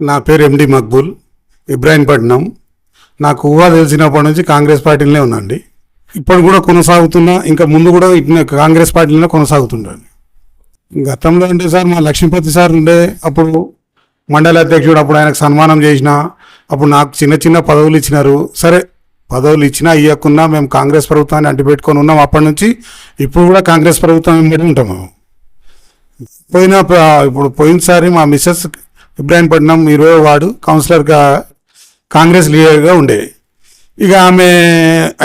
నా పేరు ఎండి మక్బూల్, ఇబ్రాహీంపట్నం. నాకు ఊహ తెలిసినప్పటి నుంచి కాంగ్రెస్ పార్టీలోనే ఉందండి. ఇప్పుడు కూడా కొనసాగుతున్నా, ఇంకా ముందు కూడా ఇట్లా కాంగ్రెస్ పార్టీలోనే కొనసాగుతున్నాను. గతంలో అంటే సార్ మా లక్ష్మీపతి సార్ ఉండే, అప్పుడు మండల అధ్యక్షుడు, అప్పుడు ఆయనకు సన్మానం చేసిన, అప్పుడు నాకు చిన్న చిన్న పదవులు ఇచ్చినారు. సరే, పదవులు ఇచ్చినా ఇవ్వకున్నా మేము కాంగ్రెస్ ప్రభుత్వాన్ని అంటిపెట్టుకొని ఉన్నాం. అప్పటి నుంచి ఇప్పుడు కూడా కాంగ్రెస్ ప్రభుత్వం వెంబడి ఉంటాము. ఇప్పుడు పోయినసారి మా మిస్సెస్ ఇబ్రాహీంపట్నం 20వ వార్డు కౌన్సిలర్గా కాంగ్రెస్ లీడర్గా ఉండే. ఇక ఆమె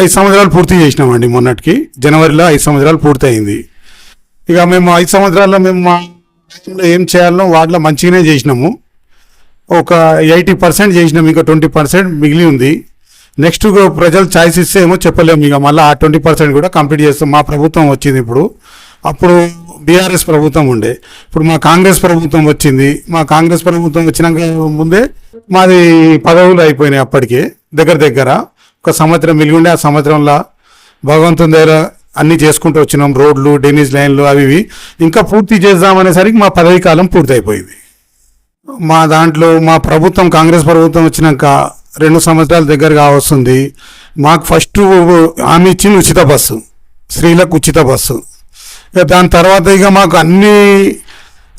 5 సంవత్సరాలు పూర్తి చేసినామండి. మొన్నటికి జనవరిలో 5 సంవత్సరాలు పూర్తి అయింది. ఇక మేము 5 సంవత్సరాల్లో మేము మా ఏం చేయాలనో వాటిలో మంచిగానే చేసినాము. ఒక 80% చేసినాము, ఇంకా 20% మిగిలి ఉంది. నెక్స్ట్ ప్రజలు ఛాయిస్ ఇస్తే ఏమో చెప్పలేము. ఇక మళ్ళీ ఆ 20% కూడా కంప్లీట్ చేస్తాం. మా ప్రభుత్వం వచ్చింది ఇప్పుడు. అప్పుడు బీఆర్ఎస్ ప్రభుత్వం ఉండే, ఇప్పుడు మా కాంగ్రెస్ ప్రభుత్వం వచ్చింది. మా కాంగ్రెస్ ప్రభుత్వం వచ్చినాక ముందే మాది పదవులు అయిపోయినాయి. అప్పటికే దగ్గర 1 సంవత్సరం మిగిలి ఉండే. ఆ సంవత్సరంలో భగవంతుని దగ్గర అన్నీ చేసుకుంటూ వచ్చినాం. రోడ్లు, డ్రైనేజ్ లైన్లు అవి ఇవి ఇంకా పూర్తి చేద్దామనేసరికి మా పదవి కాలం పూర్తి అయిపోయింది. మా దాంట్లో మా ప్రభుత్వం కాంగ్రెస్ ప్రభుత్వం వచ్చినాక 2 సంవత్సరాల దగ్గరగా వస్తుంది. మాకు ఫస్ట్ హామీ ఇచ్చింది ఉచిత బస్సు, స్త్రీలకు ఉచిత బస్సు. ఇక దాని తర్వాత ఇక మాకు అన్నీ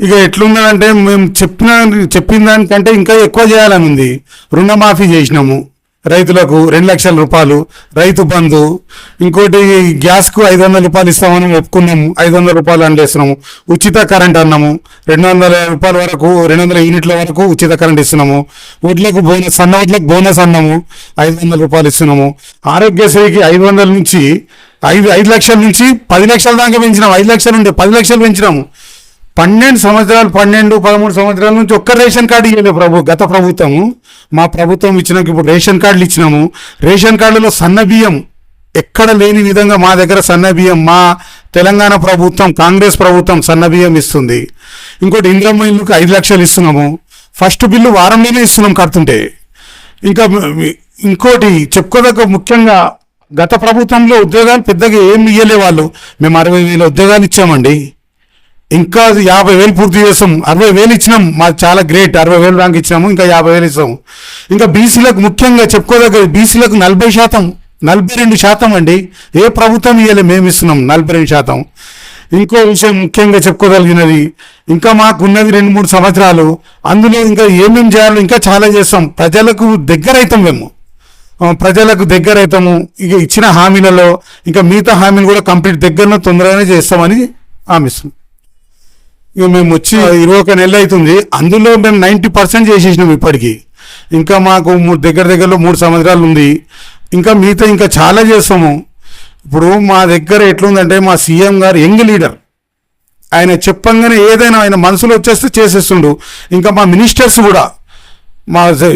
ఇక ఎట్లున్నదంటే మేము చెప్పిన దానికంటే ఇంకా ఎక్కువ చేయాలని ఉంది. రుణమాఫీ చేసినాము రైతులకు 2 లక్షల రూపాయలు, రైతు బంధు, ఇంకోటి గ్యాస్కు 500 రూపాయలు ఇస్తామని ఒప్పుకున్నాము. 500 రూపాయలు అందేస్తున్నాము. ఉచిత కరెంట్ అన్నాము. 200 రూపాయల వరకు, 200 యూనిట్ల వరకు ఉచిత కరెంట్ ఇస్తున్నాము. వడ్లకు బోనస్, సన్న వడ్లకు బోనస్ అన్నాము, 500 రూపాయలు ఇస్తున్నాము. ఆరోగ్యశ్రీకి 500 నుంచి 5 లక్షల నుంచి 10 లక్షల దాకా పెంచినాము. 5 లక్షలు ఉండే 10 లక్షలు పెంచినాము. 12 సంవత్సరాలు, 13 సంవత్సరాల నుంచి ఒక్క రేషన్ కార్డు ఇవ్వలేదు గత ప్రభుత్వము. మా ప్రభుత్వం ఇచ్చినాక ఇప్పుడు రేషన్ కార్డులు ఇచ్చినాము. రేషన్ కార్డులో సన్న బియ్యం ఎక్కడ లేని విధంగా మా దగ్గర సన్న బియ్యం, మా తెలంగాణ ప్రభుత్వం కాంగ్రెస్ ప్రభుత్వం సన్న బియ్యం ఇస్తుంది. ఇంకోటి ఇంద్రమ్మ ఇల్లుకి 5 లక్షలు ఇస్తున్నాము. ఫస్ట్ బిల్లు వారంలోనే ఇస్తున్నాం కడుతుంటే. ఇంకా ఇంకోటి చెప్పుకోదగ్గ ముఖ్యంగా గత ప్రభుత్వంలో ఉద్యోగాలు పెద్దగా ఏం ఇయ్యలే వాళ్ళు. మేము 60,000 ఉద్యోగాలు ఇచ్చామండి. ఇంకా 50,000 పూర్తి చేస్తాం. 60,000 ఇచ్చినాం. మాది చాలా గ్రేట్. 60,000 దాకా ఇచ్చినాము, ఇంకా 50,000 ఇస్తాము. ఇంకా బీసీలకు ముఖ్యంగా చెప్పుకోదగ్గ బీసీలకు 40%, 42% అండి. ఏ ప్రభుత్వం ఇయ్యలే, మేము ఇస్తున్నాం 42%. ఇంకో విషయం ముఖ్యంగా చెప్పుకోగలిగినది, ఇంకా మాకున్నది 2-3 సంవత్సరాలు. అందులో ఇంకా ఏమేమి చేయాలో ఇంకా చాలా చేస్తాం. ప్రజలకు దగ్గర అవుతాం మేము. ప్రజలకు దగ్గర అవుతాము. ఇక ఇచ్చిన హామీలలో ఇంకా మిగతా హామీలు కూడా కంప్లీట్ దగ్గరలో తొందరగానే చేస్తామని హామీస్తున్నాం. ఇక మేము వచ్చి 21 నెలలు అవుతుంది. అందులో మేము 90% చేసేసినాం ఇప్పటికీ. ఇంకా మాకు దగ్గరలో 3 సంవత్సరాలు ఉంది. ఇంకా మిగతా ఇంకా చాలా చేస్తాము. ఇప్పుడు మా దగ్గర ఎట్లుందంటే మా సీఎం గారు యంగ్ లీడర్. ఆయన చెప్పంగానే ఏదైనా ఆయన మనసులో వచ్చేస్తే చేసేస్తుండు. ఇంకా మా మినిస్టర్స్ కూడా,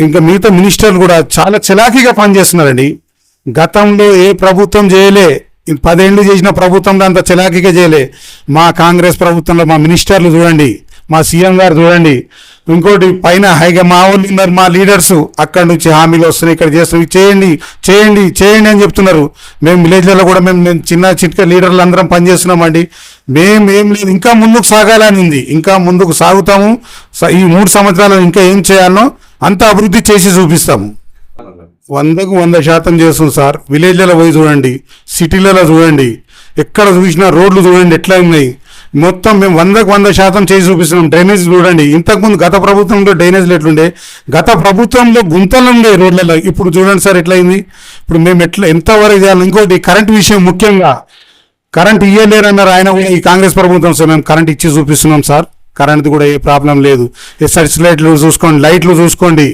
ఇంకా మిగతా మినిస్టర్లు కూడా చాలా చలాకీగా పనిచేస్తున్నారండి. గతంలో ఏ ప్రభుత్వం చేయలే. 10 ఏళ్ళు చేసిన ప్రభుత్వంలో అంత చలాకీగా చేయలే. మా కాంగ్రెస్ ప్రభుత్వంలో మా మినిస్టర్లు చూడండి, మా సీఎం గారు చూడండి. ఇంకోటి పైన హైగా మా వాళ్ళు ఉన్నారు, మా లీడర్స్ అక్కడి నుంచి హామీలు వస్తున్నాయి, ఇక్కడ చేస్తున్నాయి, చేయండి చేయండి చేయండి అని చెప్తున్నారు. మేము విలేజ్లలో కూడా మేము చిన్న చిట్క లీడర్లు అందరం పనిచేస్తున్నామండి. మేము ఏం లేదు, ఇంకా ముందుకు సాగాలని ఉంది. ఇంకా ముందుకు సాగుతాము. ఈ 3 సంవత్సరాలు ఇంకా ఏం చేయాలనో అంత అభివృద్ధి చేసి చూపిస్తాము. 100కు 100% చేస్తుంది సార్. విలేజ్లలో పోయి చూడండి, సిటీలలో చూడండి, ఎక్కడ చూసినా రోడ్లు చూడండి ఎట్లా ఉన్నాయి. మొత్తం మేము 100కు 100% చేసి చూపిస్తున్నాం. డ్రైనేజ్ చూడండి, ఇంతకుముందు గత ప్రభుత్వంలో డ్రైనేజ్లు ఎట్లుండే, గత ప్రభుత్వంలో గుంతలు ఉండే రోడ్లలో, ఇప్పుడు చూడండి సార్ ఎట్లయింది. ఇప్పుడు మేము ఎంతవరకు చేయాలి. ఇంకోటి కరెంట్ విషయం, ముఖ్యంగా కరెంట్ ఇయ్యలేరన్నారు ఆయన కూడా. ఈ కాంగ్రెస్ ప్రభుత్వం సార్ మేము కరెంట్ ఇచ్చి చూపిస్తున్నాం సార్. కరెంట్ది కూడా ఏ ప్రాబ్లం లేదు. సర్చ్ లైట్లు చూసుకోండి, లైట్లు చూసుకోండి,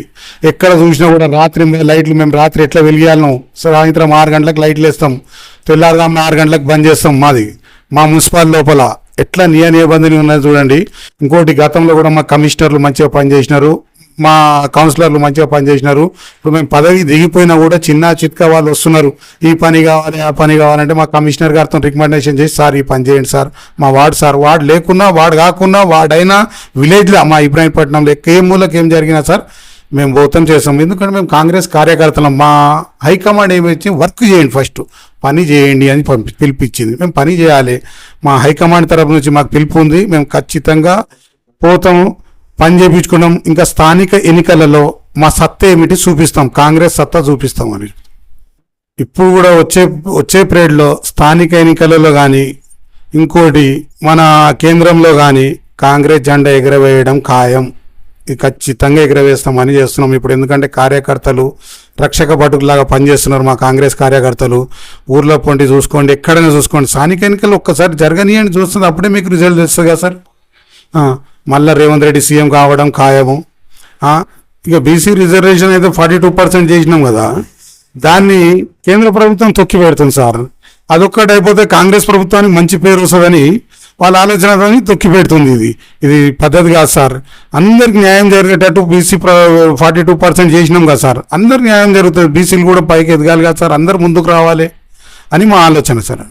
ఎక్కడ చూసినా కూడా రాత్రి లైట్లు మేము రాత్రి ఎట్లా వెలిగియాలను. సాయంత్రం 6 గంటలకు లైట్లు వేస్తాం, తెల్లారుదాం 6 గంటలకు బంద్ చేస్తాం. మా మున్సిపల్ లోపల ఎట్లా నిబంధనలు ఉన్నాయి చూడండి. ఇంకోటి గతంలో కూడా మా కమిషనర్లు మంచిగా పనిచేసినారు, మా కౌన్సిలర్లు మంచిగా పనిచేసినారు. ఇప్పుడు మేము పదవి దిగిపోయినా కూడా చిన్న చిట్కా వాళ్ళు వస్తున్నారు. ఈ పని కావాలి, ఆ పని కావాలంటే మా కమిషనర్ గారితో రికమెండేషన్ చేసి, సార్ ఈ పని చేయండి సార్, మా వార్డు సార్, వార్డు లేకున్నా వార్డు కాకున్నా వార్డైనా విలేజ్లో మా ఇబ్రాహీంపట్నంలో ఏ మూలకి ఏం జరిగినా సార్ మేము భౌతం చేస్తాం. ఎందుకంటే మేము కాంగ్రెస్ కార్యకర్తలం. మా హైకమాండ్ ఏమిచ్చి వర్క్ చేయండి, ఫస్ట్ పని చేయండి అని పిలిపించింది. మేము పని చేయాలి. మా హైకమాండ్ తరపు నుంచి మాకు పిలుపు ఉంది. మేము ఖచ్చితంగా పోతాము. పని చేయించుకున్నాం. ఇంకా స్థానిక ఎన్నికలలో మా సత్తా ఏమిటి చూపిస్తాం, కాంగ్రెస్ సత్తా చూపిస్తాం అని. ఇప్పుడు కూడా వచ్చే పీరియడ్లో స్థానిక ఎన్నికలలో కానీ ఇంకోటి మన కేంద్రంలో కానీ కాంగ్రెస్ జెండా ఎగరవేయడం ఖాయం. ఇది ఖచ్చితంగా ఎగరవేస్తామని చేస్తున్నాం ఇప్పుడు. ఎందుకంటే కార్యకర్తలు రక్షక భటుకులాగా పనిచేస్తున్నారు మా కాంగ్రెస్ కార్యకర్తలు. ఊర్లో పొంటి చూసుకోండి, ఎక్కడైనా చూసుకోండి, స్థానిక ఎన్నికలు ఒక్కసారి జరగనియండి, చూస్తుంది అప్పుడే మీకు రిజల్ట్ తెలుస్తుంది కదా సార్. మళ్ళీ రేవంత్ రెడ్డి సీఎం కావడం ఖాయము. ఇక బీసీ రిజర్వేషన్ అయితే 42% చేసినాం కదా, దాన్ని కేంద్ర ప్రభుత్వం తొక్కి పెడుతుంది సార్. అదొక్కటి అయిపోతే కాంగ్రెస్ ప్రభుత్వానికి మంచి పేరు వస్తుందని వాళ్ళ ఆలోచన తొక్కి పెడుతుంది. ఇది పద్ధతి కాదు సార్. అందరికి న్యాయం జరిగేటట్టు బీసీ 42% చేసినాం కదా సార్, అందరికి న్యాయం జరుగుతుంది, బీసీలు కూడా పైకి ఎదగాలి కదా సార్, అందరు ముందుకు రావాలి అని మా ఆలోచన సార్.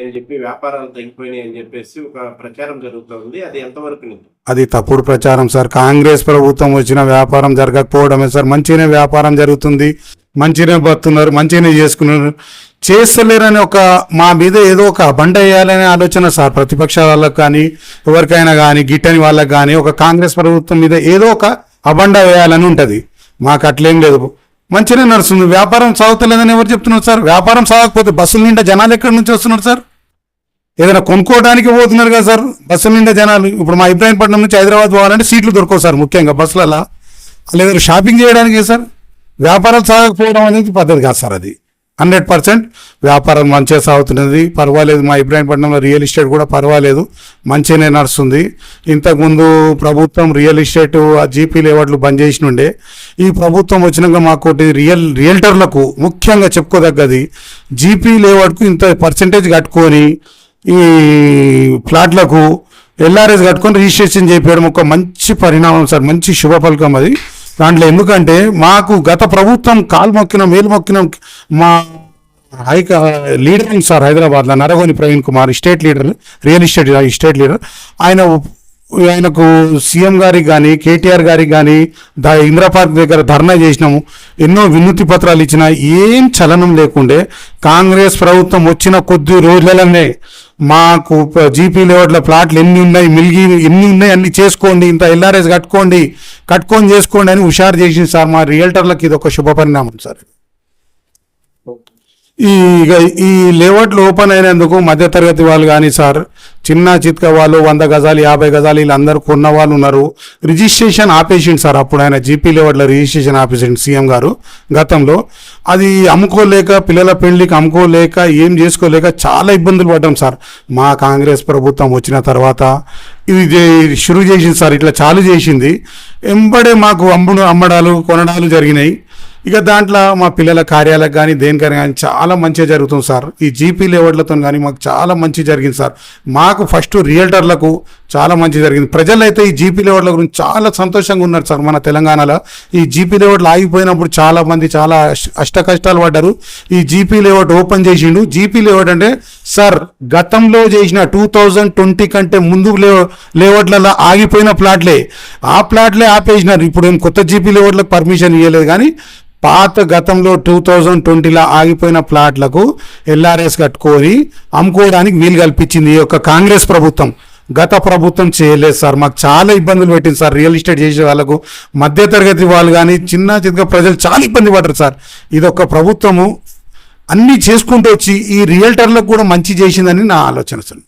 అని చెప్పి వ్యాపారాలు తగ్గిపోయినాయి అని చెప్పేసి ఒక ప్రచారం జరుగుతుంది, అది ఎంతవరకు నిజం? అది తప్పుడు ప్రచారం సార్. కాంగ్రెస్ ప్రభుత్వం వచ్చిన వ్యాపారం జరగకపోవడమే సార్. మంచిగానే వ్యాపారం జరుగుతుంది, మంచిగానే బతున్నారు, మంచిగానే చేసుకున్నారు. చేస్తలేరని ఒక మా మీద ఏదో ఒక బండ వేయాలనే ఆలోచన సార్. ప్రతిపక్ష వాళ్ళకు కానీ ఎవరికైనా కానీ గిట్టని వాళ్ళకి కానీ ఒక కాంగ్రెస్ ప్రభుత్వం మీద ఏదో ఒక అబండ వేయాలని ఉంటుంది. మాకు అట్లేం లేదు, మంచిగానే నడుస్తుంది. వ్యాపారం సాగుతలేదని ఎవరు చెప్తున్నారు సార్? వ్యాపారం సాగకపోతే బస్సుల నిండా జనాలు ఎక్కడి నుంచి వస్తున్నారు సార్? ఏదైనా కొనుక్కోవడానికి పోతున్నారు కదా సార్ బస్సుల నిండా జనాలు. ఇప్పుడు మా ఇబ్రాహీంపట్నం నుంచి హైదరాబాద్ పోవాలంటే సీట్లు దొరకవు సార్, ముఖ్యంగా బస్సులలో. లేదా షాపింగ్ చేయడానికి సార్. వ్యాపారాలు సాగకపోవడం అనేది పద్ధతి కాదు సార్. అది 100% వ్యాపారం మంచిగా సాగుతున్నది, పర్వాలేదు. మా ఇబ్రాహీంపట్నంలో రియల్ ఎస్టేట్ కూడా పర్వాలేదు, మంచిగానే నడుస్తుంది. ఇంతకుముందు ప్రభుత్వం రియల్ ఎస్టేట్ ఆ జీపీ లేఅవుట్లు బంద్ చేసినుండే. ఈ ప్రభుత్వం వచ్చినాక మాకు రియల్టర్లకు ముఖ్యంగా చెప్పుకోదగ్గది, జీపీ లేఅవుట్కు ఇంత పర్సెంటేజ్ కట్టుకొని ఈ ఫ్లాట్లకు ఎల్ఆర్ఎస్ కట్టుకొని రిజిస్ట్రేషన్ చేయడం ఒక మంచి పరిణామం సార్, మంచి శుభ ఫలితం అది దాంట్లో. ఎందుకంటే మాకు గత ప్రభుత్వం కాలు మొక్కినాం, మేలు మొక్కినాం. మా లీడర్ సార్ హైదరాబాద్లో Naragoni Praveen Kumar, state leader, real estate state leader. ఆయనకు సీఎం గారికి కానీ కేటీఆర్ గారికి కానీ ఇందిరా పార్క్ దగ్గర ధర్నా చేసినాము, ఎన్నో వినతి పత్రాలు ఇచ్చినా ఏం చలనం లేకుండే. కాంగ్రెస్ ప్రభుత్వం వచ్చిన కొద్ది రోజులనే మాకు జీపీ లేఅవుట్ల ప్లాట్లు ఎన్ని ఉన్నాయి, ఎన్ని ఉన్నాయి అన్ని చేసుకోండి, ఇంత ఎల్ఆర్ఎస్ కట్టుకొని చేసుకోండి అని హుషారు చేసింది సార్. మా రియల్టర్లకు ఇది ఒక శుభ పరిణామం సార్. ఈ లేఅవుట్లు ఓపెన్ అయినందుకు మధ్యతరగతి వాళ్ళు కానీ సార్, చిన్న చిత్క వాళ్ళు 100 గజాలు 50 గజాలు వీళ్ళందరూ కొన్న వాళ్ళు ఉన్నారు. రిజిస్ట్రేషన్ ఆపేసిండు సార్. అప్పుడు ఆయన జీపీ లేఅవుట్ల రిజిస్ట్రేషన్ ఆపేసిండు సీఎం గారు గతంలో. అది అమ్ముకోలేక, పిల్లల పెళ్లికి అమ్ముకోలేక, ఏం చేసుకోలేక చాలా ఇబ్బందులు పడ్డాం సార్. మా కాంగ్రెస్ ప్రభుత్వం వచ్చిన తర్వాత ఇది షురూ చేసింది సార్, ఇట్లా చాలు చేసింది. ఎంబడే మాకు అమ్మడాలు కొనడాలు జరిగినాయి. ఇక దాంట్లో మా పిల్లల కార్యాలకు కానీ దేనికైనా కానీ చాలా మంచిగా జరుగుతుంది సార్. ఈ జీపీ లేఅవుట్లతో కానీ మాకు చాలా మంచి జరిగింది సార్. మాకు ఫస్ట్ రియల్టర్లకు చాలా మంచి జరిగింది. ప్రజలైతే ఈ జీపీ లేఅవుట్ల గురించి చాలా సంతోషంగా ఉన్నారు సార్. మన తెలంగాణలో ఈ జీపీ లేఅవుట్లు ఆగిపోయినప్పుడు చాలా మంది చాలా అష్ట కష్టాలు పడ్డారు. ఈ జీపీ లేఅవుట్ ఓపెన్ చేసిండు. జీపీ లేఅవుట్ అంటే సార్ గతంలో చేసిన 2020 కంటే ముందు లేఅవుట్లలో ఆగిపోయిన ప్లాట్లే, ఆ ప్లాట్లే ఆపేసినారు. ఇప్పుడు ఏం కొత్త జీపీ లేఅవుట్లకు పర్మిషన్ ఇవ్వలేదు, కానీ పాత గతంలో 2020లో ఆగిపోయిన ప్లాట్లకు ఎల్ఆర్ఎస్ కట్టుకొని అమ్ముకోవడానికి వీలు కల్పించింది ఈ యొక్క కాంగ్రెస్ ప్రభుత్వం. గత ప్రభుత్వం చేయలేదు సార్. మాకు చాలా ఇబ్బందులు పెట్టింది సార్. రియల్ ఎస్టేట్ చేసే వాళ్ళకు, మధ్యతరగతి వాళ్ళు కానీ చిన్న చిన్న ప్రజలు చాలా ఇబ్బంది పడరు సార్. ఇదొక ప్రభుత్వము అన్నీ చేసుకుంటూ వచ్చి ఈ రియల్టర్లకు కూడా మంచి చేసిందని నా ఆలోచన సార్.